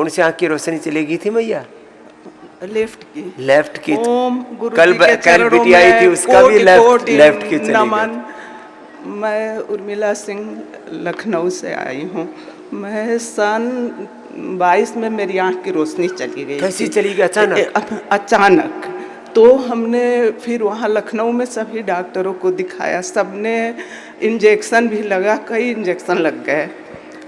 कौन सी आंख की रोशनी चली गई थी मैया? लेफ्ट की। ओम गुरु कल जी के चरणों बेटी आई थी, में उसका भी कोटि लेफ्ट की चली नमन। गई। मैं उर्मिला सिंह लखनऊ से आई हूँ। मैं सन 22 में मेरी आँख की रोशनी चली गई। कैसी चली गई? अचानक? अचानक। तो हमने फिर वहाँ लखनऊ में सभी डॉक्टरों को दिखाया, सबने इंजेक्शन भी लगा, कई इंजेक्शन लग गए,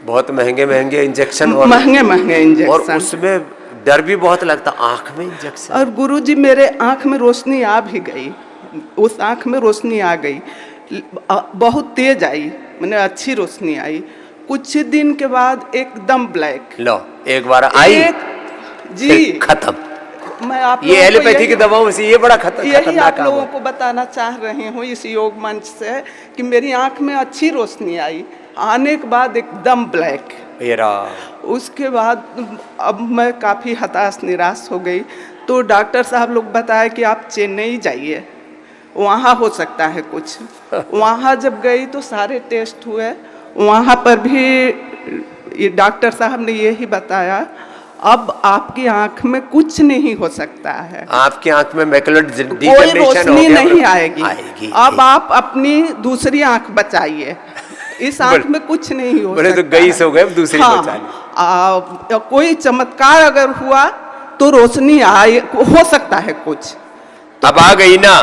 बहुत महंगे महंगे इंजेक्शन, और महंगे इंजेक्शन, और उसमें डर भी बहुत लगता आंख में इंजेक्शन। और गुरुजी मेरे आंख में रोशनी आ भी गई, उस आंख में रोशनी आ गई, बहुत तेज आई, मैंने अच्छी रोशनी आई। कुछ दिन के बाद एकदम ब्लैक। लो एक बार आई जी खत्म। मैं आप ये एलोपैथी की दवाओं से ये बड़ा यही आप लोगों को बताना चाह रही हूँ इस योग मंच से कि मेरी आंख में अच्छी रोशनी आई, आने के बाद एकदम ब्लैक। उसके बाद अब मैं काफ़ी हताश निराश हो गई। तो डॉक्टर साहब लोग बताए कि आप चेन्नई जाइए, वहाँ हो सकता है कुछ। वहाँ जब गई तो सारे टेस्ट हुए, वहाँ पर भी डॉक्टर साहब ने यही बताया अब आपकी आंख में कुछ नहीं हो सकता है, आपकी आंख में मैकुलर कोई रोशनी नहीं आएगी। अब आप अपनी दूसरी आंख बचाइए, इस आंख में कुछ नहीं हो सकता। तो गई सो गए, दूसरी हाँ, कोई चमत्कार अगर हुआ तो रोशनी आए, हो सकता है कुछ। तो अब आ गई ना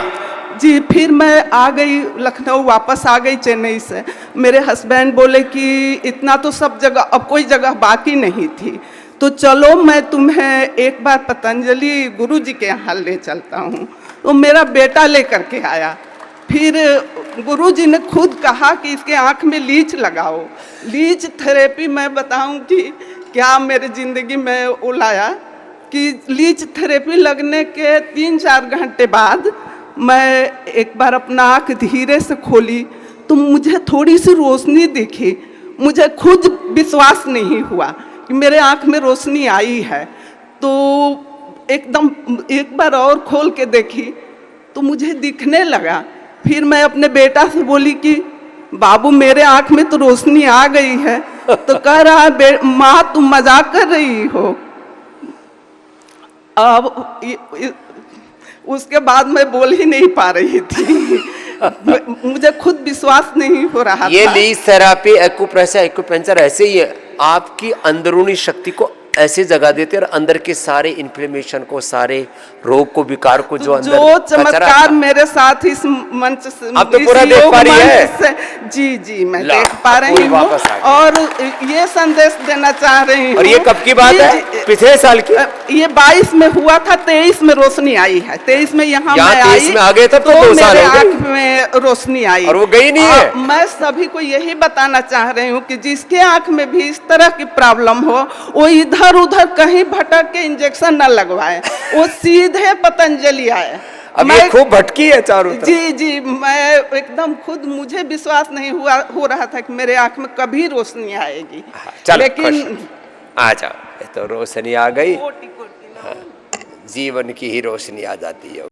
जी। फिर मैं आ गई लखनऊ, वापस आ गई चेन्नई से। मेरे हस्बैंड बोले कि इतना तो सब जगह, अब कोई जगह बाकी नहीं थी, तो चलो मैं तुम्हें एक बार पतंजलि गुरुजी के यहाँ ले चलता हूँ। तो मेरा बेटा लेकर के आया। फिर गुरुजी ने खुद कहा कि इसके आँख में लीच लगाओ। लीच थेरेपी मैं बताऊँ कि क्या मेरे ज़िंदगी में वो लाया कि लीच थेरेपी लगने के 3-4 घंटे बाद मैं एक बार अपना आँख धीरे से खोली तो मुझे थोड़ी सी रोशनी दिखी। मुझे खुद विश्वास नहीं हुआ कि मेरे आँख में रोशनी आई है। तो एकदम एक बार और खोल के देखी तो मुझे दिखने लगा। फिर मैं अपने बेटा से बोली कि बाबू मेरे आँख में तो रोशनी आ गई है। तो कह रहा है माँ तुम मजाक कर रही हो। अब उसके बाद मैं बोल ही नहीं पा रही थी। मुझे खुद विश्वास नहीं हो रहा ये था। लीच थेरेपी, एक्यूप्रेशर, एक्यूपेंचर ऐसे ही है, आपकी अंदरूनी शक्ति को ऐसे जगा देते हैं और अंदर के सारे इन्फ्लेमेशन को, सारे रोग को, विकार को, जो अंदर जो चमत्कार मेरे साथ इस मंच से, अब तो पूरा देख पा रही है। जी मैं देख पा रही हूँ और ये संदेश देना चाह रही हूँ। और ये कब की बात है? पिछले साल की। ये 22 में हुआ था, 23 में रोशनी आई है। 23 में यहाँ मैं आई, 23 में आ गए तब तो 2 साल मेरे हो गए। आँख में रोशनी आई और वो गई नहीं है। मैं सभी को यही बताना चाह रही हूँ कि जिसके आँख में भी इस तरह की प्रॉब्लम हो, वो इधर उधर कहीं भटक के इंजेक्शन न लगवाए, वो सीधे पतंजलि आए। अब ये खूब भटकी है चारों तरफ। जी मैं एकदम खुद, मुझे विश्वास नहीं हो रहा था कि मेरे आंख में कभी रोशनी आएगी। लेकिन आ जाओ, तो रोशनी आ गई। जीवन की ही रोशनी आ जाती है।